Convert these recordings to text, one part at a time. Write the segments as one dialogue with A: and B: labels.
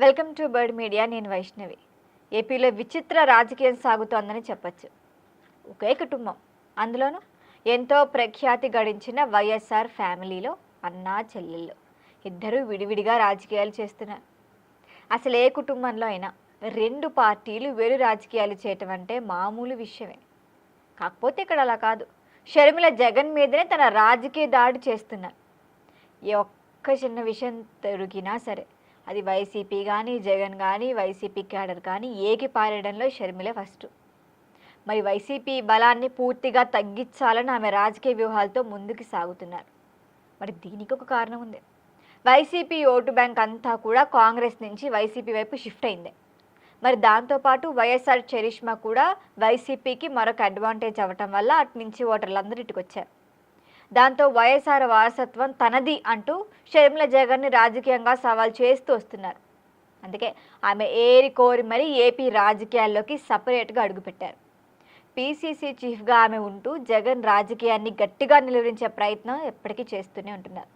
A: Welcome to bird media. నేను వైష్ణవి. ఏపీలో విచిత్ర రాజకీయం సాగుతోందని చెప్పచ్చు. ఒకే కుటుంబం, అందులోనూ ఎంతో ప్రఖ్యాతి గడించిన వైఎస్ఆర్ ఫ్యామిలీలో అన్నా చెల్లెళ్ళు ఇద్దరూ విడివిడిగా రాజకీయాలు చేస్తున్నారు. అసలు ఏ కుటుంబంలో అయినా రెండు పార్టీలు వేరు రాజకీయాలు చేయటం అంటే మామూలు విషయమే. కాకపోతే ఇక్కడ అలా కాదు. షర్మిల జగన్ మీదనే తన రాజకీయ దాడి చేస్తున్నారు. ఏ ఒక్క చిన్న విషయం దొరికినా సరే అది వైసీపీ కానీ జగన్ కానీ వైసీపీ క్యాడర్ కానీ ఏకి పారేయడంలో షర్మిల ఫస్ట్. మరి వైసీపీ బలాన్ని పూర్తిగా తగ్గించాలని ఆమె రాజకీయ వ్యూహాలతో ముందుకు సాగుతున్నారు. మరి దీనికి ఒక కారణం ఉంది. వైసీపీ ఓటు బ్యాంక్ అంతా కూడా కాంగ్రెస్ నుంచి వైసీపీ వైపు షిఫ్ట్ అయింది. మరి దాంతోపాటు వైఎస్ఆర్ చరిష్మా కూడా వైసీపీకి మరొక అడ్వాంటేజ్ అవ్వటం వల్ల అటు నుంచి ఓటర్లందరూ ఇటుకు వచ్చారు. దాంతో వైఎస్ఆర్ వారసత్వం తనది అంటూ షర్మిల జగన్ని రాజకీయంగా సవాల్ చేస్తూ వస్తున్నారు. అందుకే ఆమె ఏరి కోరి మరీ ఏపీ రాజకీయాల్లోకి సపరేట్గా అడుగుపెట్టారు. పీసీసీ చీఫ్గా ఆమె ఉంటూ జగన్ రాజకీయాన్ని గట్టిగా నిలువరించే ప్రయత్నం ఎప్పటికీ చేస్తూనే ఉంటున్నారు.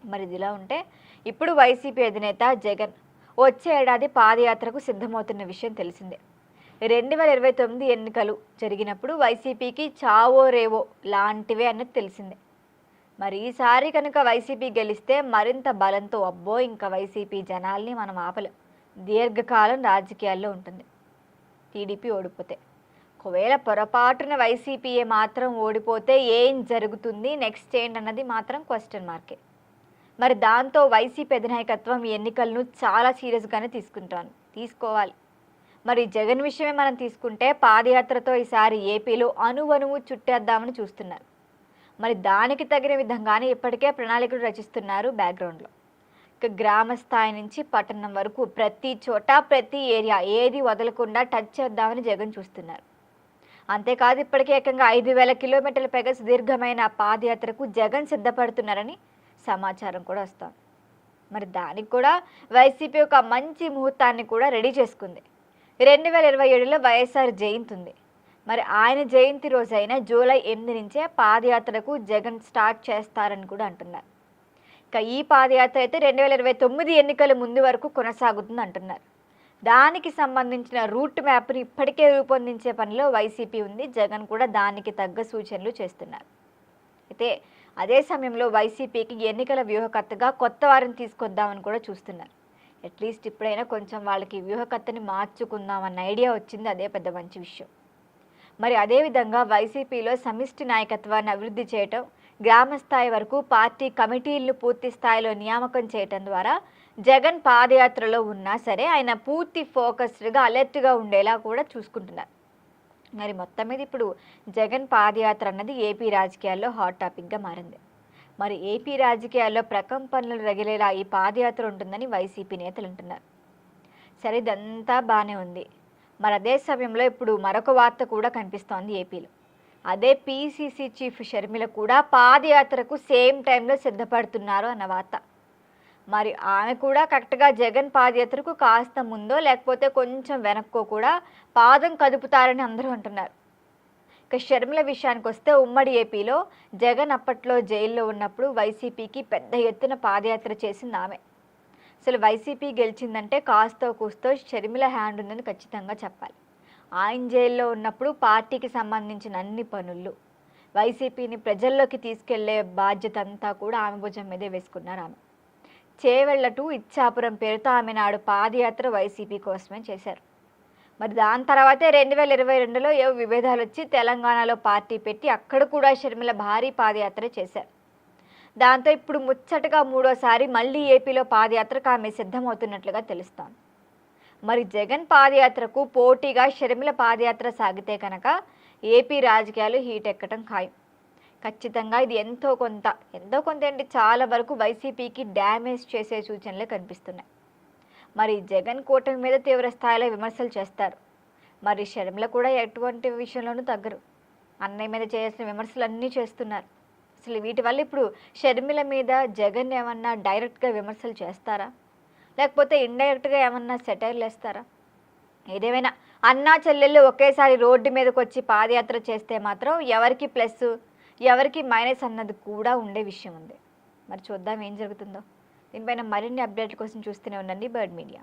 A: మరి ఇదిలా ఉంటే ఇప్పుడు వైసీపీ అధినేత జగన్ వచ్చే ఏడాది పాదయాత్రకు సిద్ధమవుతున్న విషయం తెలిసిందే. 2029 ఎన్నికలు జరిగినప్పుడు వైసీపీకి చావో రేవో లాంటివే అన్నది తెలిసిందే. మరి ఈసారి కనుక వైసీపీ గెలిస్తే మరింత బలంతో అబ్బో ఇంకా వైసీపీ జనాల్ని మనం ఆపలేం, దీర్ఘకాలం రాజకీయాల్లో ఉంటుంది. టీడీపీ ఓడిపోతే, ఒకవేళ పొరపాటున వైసీపీఏ మాత్రం ఓడిపోతే ఏం జరుగుతుంది, నెక్స్ట్ ఏంటన్నది మాత్రం క్వశ్చన్ మార్కే. మరి దాంతో వైసీపీ అధినాయకత్వం ఈ ఎన్నికలను చాలా సీరియస్గానే తీసుకోవాలి. మరి జగన్ విషయమే మనం తీసుకుంటే పాదయాత్రతో ఈసారి ఏపీలో అణువణువు చుట్టేద్దామని చూస్తున్నారు. మరి దానికి తగిన విధంగానే ఇప్పటికే ప్రణాళికలు రచిస్తున్నారు బ్యాక్గ్రౌండ్లో. ఇక గ్రామ స్థాయి నుంచి పట్టణం వరకు ప్రతి చోట ప్రతి ఏరియా ఏది వదలకుండా టచ్ చేద్దామని జగన్ చూస్తున్నారు. అంతేకాదు ఇప్పటికే ఏకంగా 5,000 కిలోమీటర్ల పైగా సుదీర్ఘమైన పాదయాత్రకు జగన్ సిద్ధపడుతున్నారని సమాచారం కూడా వస్తుంది. మరి దానికి కూడా వైసీపీ ఒక మంచి ముహూర్తాన్ని కూడా రెడీ చేసుకుంది. 2027లో వైఎస్ఆర్ జయంతి ఉంది. మరి ఆయన జయంతి రోజైన జూలై 8 నుంచే పాదయాత్రకు జగన్ స్టార్ట్ చేస్తారని కూడా అంటున్నారు. ఇక ఈ పాదయాత్ర అయితే 2029 ఎన్నికల ముందు వరకు కొనసాగుతుంది అంటున్నారు. దానికి సంబంధించిన రూట్ మ్యాప్ని ఇప్పటికే రూపొందించే పనిలో వైసీపీ ఉంది. జగన్ కూడా దానికి తగ్గ సూచనలు చేస్తున్నారు. అయితే అదే సమయంలో వైసీపీకి ఎన్నికల వ్యూహకర్తగా కొత్త వారిని తీసుకొద్దామని కూడా చూస్తున్నారు. అట్లీస్ట్ ఇప్పుడైనా కొంచెం వాళ్ళకి వ్యూహకర్తని మార్చుకుందామన్న ఐడియా వచ్చింది. అదే పెద్ద మంచి విషయం. మరి అదేవిధంగా వైసీపీలో సమిష్టి నాయకత్వాన్ని అభివృద్ధి చేయటం, గ్రామ స్థాయి వరకు పార్టీ కమిటీలను పూర్తి స్థాయిలో నియామకం చేయటం ద్వారా జగన్ పాదయాత్రలో ఉన్నా సరే ఆయన పూర్తి ఫోకస్డ్గా అలర్ట్గా ఉండేలా కూడా చూసుకుంటున్నారు. మరి మొత్తం మీద ఇప్పుడు జగన్ పాదయాత్ర అన్నది ఏపీ రాజకీయాల్లో హాట్ టాపిక్గా మారింది. మరి ఏపీ రాజకీయాల్లో ప్రకంపనలు రగిలేలా ఈ పాదయాత్ర ఉంటుందని వైసీపీ నేతలు అంటున్నారు. సరే, ఇదంతా బాగానే ఉంది. మరి అదే సమయంలో ఇప్పుడు మరొక వార్త కూడా కనిపిస్తోంది ఏపీలో. అదే పీసీసీ చీఫ్ షర్మిల కూడా పాదయాత్రకు సేమ్ టైంలో సిద్ధపడుతున్నారు అన్న వార్త. మరి ఆమె కూడా కరెక్ట్గా జగన్ పాదయాత్రకు కాస్త ముందో లేకపోతే కొంచెం వెనక్కో కూడా పాదం కదుపుతారని అందరూ అంటున్నారు. ఇక షర్మిల విషయానికి వస్తే ఉమ్మడి ఏపీలో జగన్ అప్పట్లో జైల్లో ఉన్నప్పుడు వైసీపీకి పెద్ద ఎత్తున పాదయాత్ర చేసింది ఆమె. అసలు వైసీపీ గెలిచిందంటే కాస్తో కూస్తో షర్మిల హ్యాండ్ ఉందని ఖచ్చితంగా చెప్పాలి. ఆయన జైల్లో ఉన్నప్పుడు పార్టీకి సంబంధించిన అన్ని పనులు, వైసీపీని ప్రజల్లోకి తీసుకెళ్లే బాధ్యత అంతా కూడా ఆమె భుజం మీదే వేసుకున్నారు. ఆమె చేవెళ్ల టు ఇచ్చాపురం పేరుతో ఆమె నాడు పాదయాత్ర వైసీపీ కోసమే చేశారు. మరి దాని తర్వాతే 2022లో ఏవో విభేదాలు వచ్చి తెలంగాణలో పార్టీ పెట్టి అక్కడ కూడా షర్మిల భారీ పాదయాత్ర చేశారు. దాంతో ఇప్పుడు ముచ్చటగా మూడోసారి మళ్ళీ ఏపీలో పాదయాత్రకు ఆమె సిద్ధమవుతున్నట్లుగా తెలుస్తోంది. మరి జగన్ పాదయాత్రకు పోటీగా షర్మిల పాదయాత్ర సాగితే కనుక ఏపీ రాజకీయాలు హీట్ ఎక్కడం ఖాయం. ఖచ్చితంగా ఇది ఎంతో కొంత ఏంటి చాలా వరకు వైసీపీకి డ్యామేజ్ చేసే సూచనలే కనిపిస్తున్నాయి. మరి జగన్ కూటమి మీద తీవ్ర స్థాయిలో విమర్శలు చేస్తారు. మరి షర్మిల కూడా ఎటువంటి విషయంలోనూ తగ్గరు. అన్నయ్య మీద చేయాల్సిన విమర్శలు అన్నీ చేస్తున్నారు. అసలు వీటి వల్ల ఇప్పుడు షర్మిల మీద జగన్ ఏమన్నా డైరెక్ట్గా విమర్శలు చేస్తారా, లేకపోతే ఇండైరెక్ట్గా ఏమన్నా సెటైర్లు వేస్తారా? ఏదేమైనా అన్నా చెల్లెళ్ళు ఒకేసారి రోడ్డు మీదకి వచ్చి పాదయాత్ర చేస్తే మాత్రం ఎవరికి ప్లస్ ఎవరికి మైనస్ అన్నది కూడా ఉండే విషయం ఉంది. మరి చూద్దాం ఏం జరుగుతుందో. దీనిపైన మరిన్ని అప్డేట్ల కోసం చూస్తూనే ఉండండి బర్డ్ మీడియా.